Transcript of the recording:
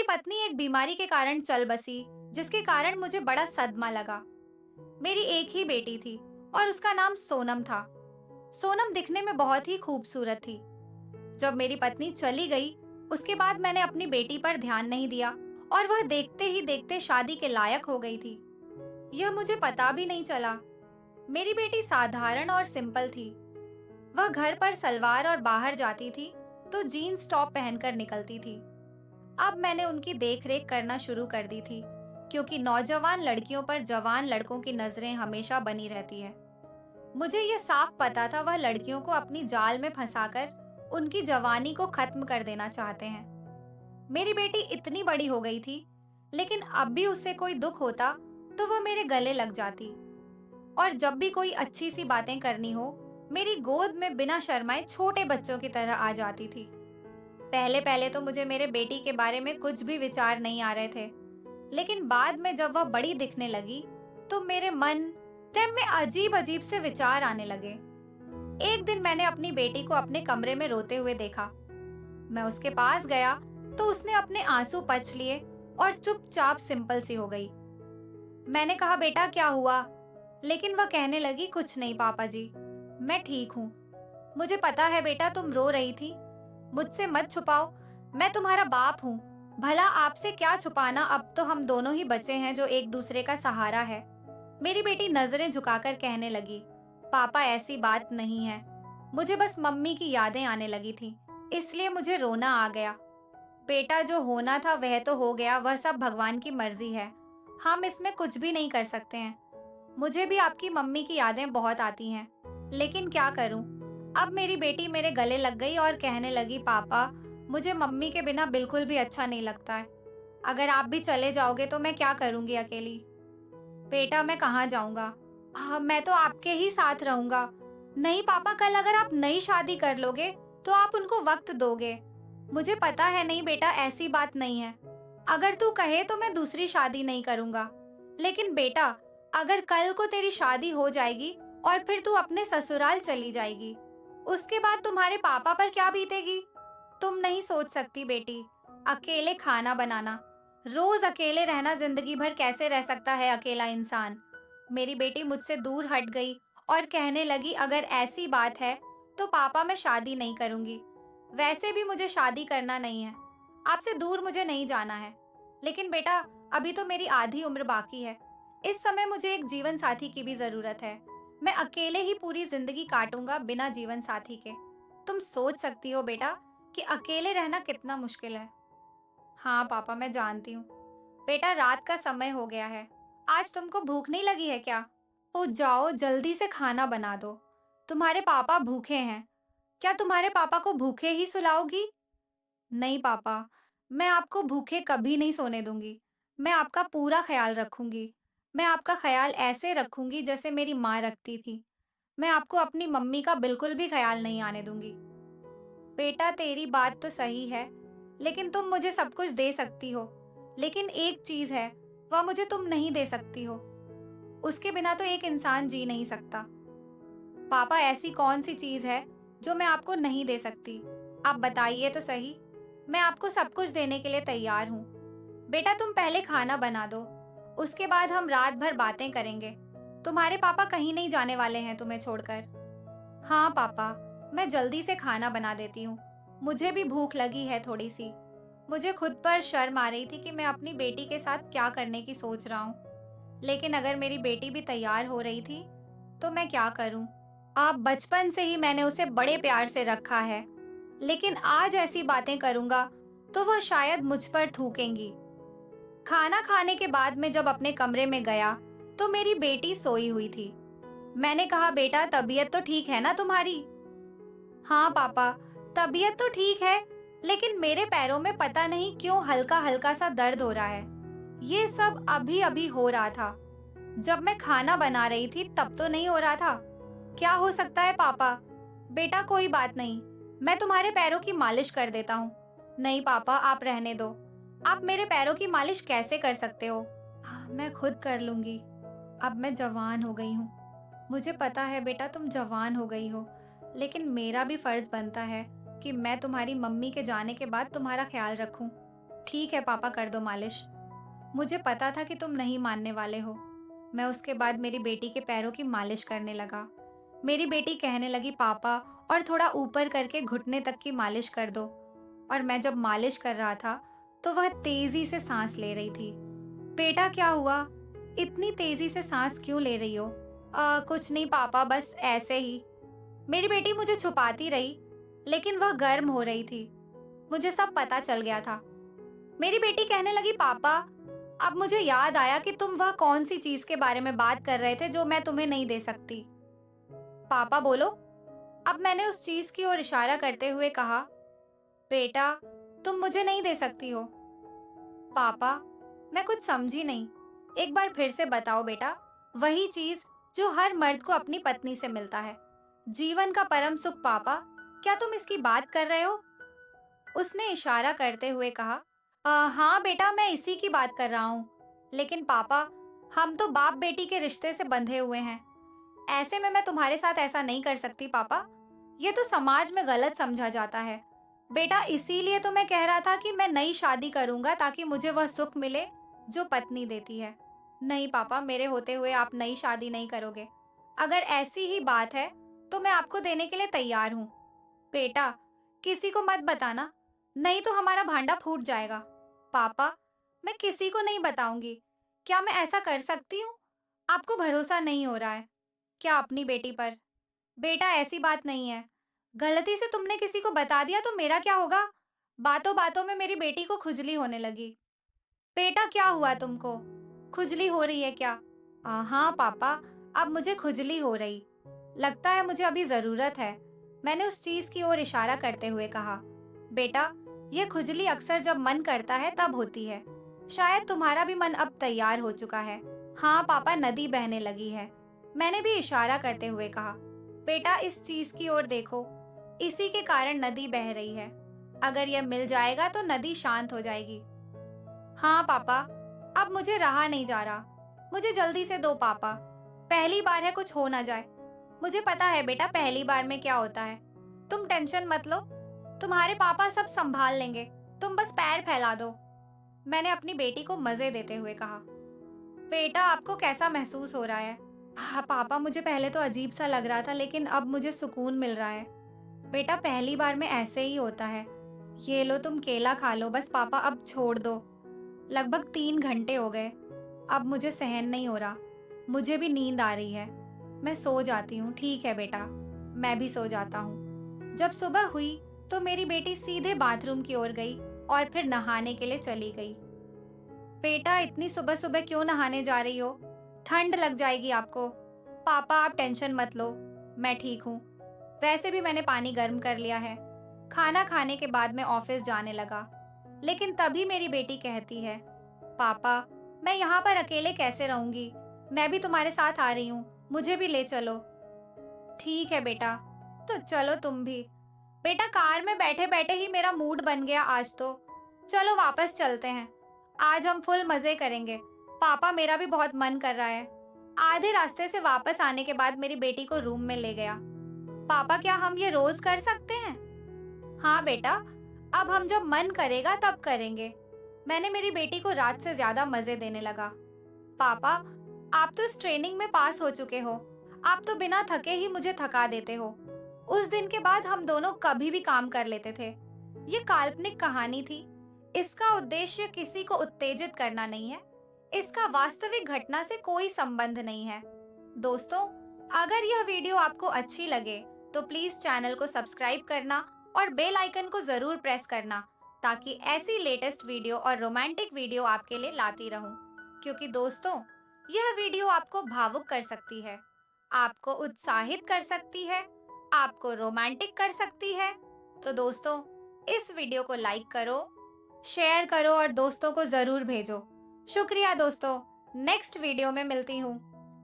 मेरी पत्नी एक बीमारी के कारण चल बसी, जिसके कारण मुझे बड़ा सदमा लगा। मेरी एक ही बेटी थी और उसका नाम सोनम था। सोनम दिखने में बहुत ही खूबसूरत थी। जब मेरी पत्नी चली गई, उसके बाद मैंने अपनी बेटी पर ध्यान नहीं दिया और वह देखते ही देखते शादी के लायक हो गई थी। यह मुझे पता भी नहीं चला। मेरी बेटी साधारण और सिंपल थी। वह घर पर सलवार और बाहर जाती थी तो जीन्स टॉप पहनकर निकलती थी। अब मैंने उनकी देखरेख करना शुरू कर दी थी, क्योंकि नौजवान लड़कियों पर जवान लड़कों की नजरें हमेशा बनी रहती है। मुझे यह साफ पता था वह लड़कियों को अपनी जाल में फंसाकर उनकी जवानी को खत्म कर देना चाहते हैं। मेरी बेटी इतनी बड़ी हो गई थी, लेकिन अब भी उससे कोई दुख होता तो वह मेरे गले लग जाती, और जब भी कोई अच्छी सी बातें करनी हो, मेरी गोद में बिना शर्माए छोटे बच्चों की तरह आ जाती थी। पहले पहले तो मुझे मेरे बेटी के बारे में कुछ भी विचार नहीं आ रहे थे, लेकिन बाद में जब वह बड़ी दिखने लगी तो मेरे में अजीब अजीब से विचार आने लगे। एक दिन मैंने अपनी बेटी को अपने कमरे में रोते हुए देखा। मैं उसके पास गया तो उसने अपने आंसू पच लिए और चुपचाप सिंपल सी हो गई। मैंने कहा, बेटा क्या हुआ? लेकिन वह कहने लगी, कुछ नहीं पापा जी, मैं ठीक हूँ। मुझे पता है बेटा तुम रो रही थी, मुझसे मत छुपाओ, मैं तुम्हारा बाप हूँ। भला आपसे क्या छुपाना, अब तो हम दोनों ही बच्चे हैं जो एक दूसरे का सहारा है। मेरी बेटी नजरें झुकाकर कहने लगी, पापा ऐसी बात नहीं है, मुझे बस मम्मी की यादें आने लगी थी, इसलिए मुझे रोना आ गया। बेटा जो होना था वह तो हो गया, वह सब भगवान की मर्जी है, हम इसमें कुछ भी नहीं कर सकते हैं। मुझे भी आपकी मम्मी की यादें बहुत आती हैं, लेकिन क्या करूं? अब मेरी बेटी मेरे गले लग गई और कहने लगी, पापा मुझे मम्मी के बिना बिल्कुल भी अच्छा नहीं लगता है। अगर आप भी चले जाओगे तो मैं क्या करूंगी अकेली? बेटा मैं कहाँ जाऊंगा? हाँ, मैं तो आपके ही साथ रहूंगा। नहीं पापा, कल अगर आप नई शादी कर लोगे तो आप उनको वक्त दोगे। मुझे पता है, नहीं बेटा ऐसी बात नहीं है। अगर तू कहे तो मैं दूसरी शादी नहीं करूंगा। लेकिन बेटा, अगर कल को तेरी शादी हो जाएगी और फिर तू अपने ससुराल चली जाएगी, उसके बाद तुम्हारे पापा पर क्या बीतेगी? तुम नहीं सोच सकती बेटी, अकेले खाना बनाना, रोज अकेले रहना, जिंदगी भर कैसे रह सकता है अकेला इंसान? मेरी बेटी मुझसे दूर हट गई और कहने लगी, अगर ऐसी बात है तो पापा मैं शादी नहीं करूंगी। वैसे भी मुझे शादी करना नहीं है, आपसे दूर मुझे नहीं जाना है। लेकिन बेटा, अभी तो मेरी आधी उम्र बाकी है, इस समय मुझे एक जीवन साथी की भी जरूरत है। मैं अकेले ही पूरी जिंदगी काटूंगा बिना जीवन साथी के। तुम सोच सकती हो बेटा कि अकेले रहना कितना मुश्किल है। हाँ पापा मैं जानती हूँ। बेटा रात का समय हो गया है, आज तुमको भूख नहीं लगी है क्या? ओ जाओ जल्दी से खाना बना दो, तुम्हारे पापा भूखे हैं। क्या तुम्हारे पापा को भूखे ही सुलाओगी? नहीं पापा, मैं आपको भूखे कभी नहीं सोने दूंगी। मैं आपका पूरा ख्याल रखूंगी। मैं आपका ख्याल ऐसे रखूंगी जैसे मेरी माँ रखती थी। मैं आपको अपनी मम्मी का बिल्कुल भी ख्याल नहीं आने दूंगी। बेटा तेरी बात तो सही है, लेकिन तुम मुझे सब कुछ दे सकती हो, लेकिन एक चीज है, वह मुझे तुम नहीं दे सकती हो। उसके बिना तो एक इंसान जी नहीं सकता। पापा ऐसी कौन सी चीज है जो मैं आपको नहीं दे सकती? आप बताइए तो सही, मैं आपको सब कुछ देने के लिए तैयार हूँ। बेटा तुम पहले खाना बना दो, उसके बाद हम रात भर बातें करेंगे। तुम्हारे पापा कहीं नहीं जाने वाले हैं तुम्हें छोड़कर। हाँ पापा, मैं जल्दी से खाना बना देती हूँ, मुझे भी भूख लगी है थोड़ी सी। मुझे खुद पर शर्म आ रही थी कि मैं अपनी बेटी के साथ क्या करने की सोच रहा हूँ, लेकिन अगर मेरी बेटी भी तैयार हो रही थी तो मैं क्या करूँ? आप बचपन से ही मैंने उसे बड़े प्यार से रखा है, लेकिन आज ऐसी बातें करूंगा तो वह शायद मुझ पर थूकेंगी। खाना खाने के बाद मैं जब अपने कमरे में गया तो मेरी बेटी सोई हुई थी। मैंने कहा, बेटा तबीयत तो ठीक है ना तुम्हारी? हाँ पापा, तबीयत तो ठीक है, लेकिन मेरे पैरों में पता नहीं क्यों हल्का हल्का सा दर्द हो रहा है। ये सब अभी अभी हो रहा था, जब मैं खाना बना रही थी तब तो नहीं हो रहा था। क्या हो सकता है पापा? बेटा कोई बात नहीं, मैं तुम्हारे पैरों की मालिश कर देता हूँ। नहीं पापा आप रहने दो, आप मेरे पैरों की मालिश कैसे कर सकते हो? हाँ, मैं खुद कर लूंगी। अब मैं जवान हो गई हूँ। मुझे पता है बेटा तुम जवान हो गई हो, लेकिन मेरा भी फर्ज बनता है कि मैं तुम्हारी मम्मी के जाने के बाद तुम्हारा ख्याल रखूं। ठीक है पापा, कर दो मालिश। मुझे पता था कि तुम नहीं मानने वाले हो। मैं उसके बाद मेरी बेटी के पैरों की मालिश करने लगा। मेरी बेटी कहने लगी पापा, और थोड़ा ऊपर करके घुटने तक की मालिश कर दो। और मैं जब मालिश कर रहा था तो वह तेजी से सांस ले रही थी। बेटा क्या हुआ? इतनी तेजी से सांस क्यों ले रही हो? कुछ नहीं पापा, बस ऐसे ही। मेरी बेटी मुझे छुपाती रही, लेकिन वह गर्म हो रही थी। मुझे सब पता चल गया था। मेरी बेटी कहने लगी पापा, अब मुझे याद आया कि तुम वह कौन सी चीज के बारे में बात कर रहे थे जो मैं तुम्हें नहीं दे सकती। पापा बोलो। अब मैंने उस चीज की ओर इशारा करते हुए कहा, बेटा तुम मुझे नहीं दे सकती हो। पापा, मैं कुछ समझी नहीं। एक बार फिर से बताओ बेटा। वही चीज जो हर मर्द को अपनी पत्नी से मिलता है, जीवन का परम सुख। पापा, क्या तुम इसकी बात कर रहे हो? उसने इशारा करते हुए कहा, हाँ बेटा, मैं इसी की बात कर रहा हूँ। लेकिन पापा, हम तो बाप बेटी के रिश्ते से बंधे हुए हैं। ऐसे में मैं तुम्हारे साथ ऐसा नहीं कर सकती पापा। ये तो समाज में गलत समझा जाता है। बेटा, इसीलिए तो मैं कह रहा था कि मैं नई शादी करूंगा ताकि मुझे वह सुख मिले जो पत्नी देती है। नहीं पापा, मेरे होते हुए आप नई शादी नहीं करोगे। अगर ऐसी ही बात है तो मैं आपको देने के लिए तैयार हूँ। बेटा, किसी को मत बताना, नहीं तो हमारा भांडा फूट जाएगा। पापा, मैं किसी को नहीं बताऊंगी। क्या मैं ऐसा कर सकती हूँ? आपको भरोसा नहीं हो रहा है क्या अपनी बेटी पर? बेटा, ऐसी बात नहीं है। गलती से तुमने किसी को बता दिया तो मेरा क्या होगा? बातों बातों में मेरी बेटी को खुजली होने लगी। बेटा, क्या हुआ तुमको? खुजली हो रही है क्या? हाँ पापा, अब मुझे खुजली हो रही। लगता है मुझे अभी जरूरत है। मैंने उस चीज की ओर इशारा करते हुए कहा, बेटा, ये खुजली अक्सर जब मन करता है तब होती है। शायद तुम्हारा भी मन अब तैयार हो चुका है। हाँ पापा, नदी बहने लगी है। मैंने भी इशारा करते हुए कहा, बेटा इस चीज की ओर देखो, इसी के कारण नदी बह रही है। अगर यह मिल जाएगा तो नदी शांत हो जाएगी। हाँ पापा, अब मुझे रहा नहीं जा रहा। मुझे जल्दी से दो पापा। पहली बार है, कुछ हो ना जाए। मुझे पता है बेटा, पहली बार में क्या होता है। तुम टेंशन मत लो, तुम्हारे पापा सब संभाल लेंगे। तुम बस पैर फैला दो। मैंने अपनी बेटी को मजे देते हुए कहा। बेटा, आपको कैसा महसूस हो रहा है? हाँ पापा, मुझे पहले तो अजीब सा लग रहा था, लेकिन अब मुझे सुकून मिल रहा है। बेटा, पहली बार में ऐसे ही होता है। ये लो, तुम केला खा लो। बस पापा, अब छोड़ दो। लगभग 3 घंटे हो गए। अब मुझे सहन नहीं हो रहा। मुझे भी नींद आ रही है। मैं सो जाती हूँ। ठीक है बेटा, मैं भी सो जाता हूँ। जब सुबह हुई तो मेरी बेटी सीधे बाथरूम की ओर गई और फिर नहाने के लिए चली गई। बेटा, इतनी सुबह सुबह क्यों नहाने जा रही हो? ठंड लग जाएगी आपको। पापा, आप टेंशन मत लो, मैं ठीक हूँ। वैसे भी मैंने पानी गर्म कर लिया है। खाना खाने के बाद मैं ऑफिस जाने लगा। लेकिन तभी मेरी बेटी कहती है, पापा, मैं यहाँ पर अकेले कैसे रहूंगी? मैं भी तुम्हारे साथ आ रही हूँ, मुझे भी ले चलो। ठीक है बेटा, तो चलो तुम भी। बेटा, कार में बैठे बैठे ही मेरा मूड बन गया आज तो। चलो वापस चलते हैं। आज हम फुल मजे करेंगे। पापा, मेरा भी बहुत मन कर रहा है। आधे रास्ते से वापस आने के बाद मेरी बेटी को रूम में ले गया। पापा, क्या हम ये रोज कर सकते हैं? हाँ बेटा, अब हम जब मन करेगा तब करेंगे। मैंने मेरी बेटी को रात से ज्यादा मजे देने लगा। पापा, आप तो इस ट्रेनिंग में पास हो चुके हो। आप तो बिना थके ही मुझे थका देते हो। उस दिन के बाद हम दोनों कभी भी काम कर लेते थे। ये काल्पनिक कहानी थी। इसका उद्देश्य किसी को उत्तेजित करना नहीं है। इसका वास्तविक घटना से कोई संबंध नहीं है। दोस्तों, अगर यह वीडियो आपको अच्छी लगे तो प्लीज चैनल को सब्सक्राइब करना और बेल आइकन को जरूर प्रेस करना, ताकि ऐसी लेटेस्ट वीडियो और रोमांटिक वीडियो आपके लिए लाती रहूं। क्योंकि दोस्तों, यह वीडियो आपको भावुक कर सकती है, आपको उत्साहित कर सकती है, आपको रोमांटिक कर सकती है। तो दोस्तों, इस वीडियो को लाइक करो, शेयर करो और दोस्तों को जरूर भेजो। शुक्रिया दोस्तों। नेक्स्ट वीडियो में मिलती हूँ।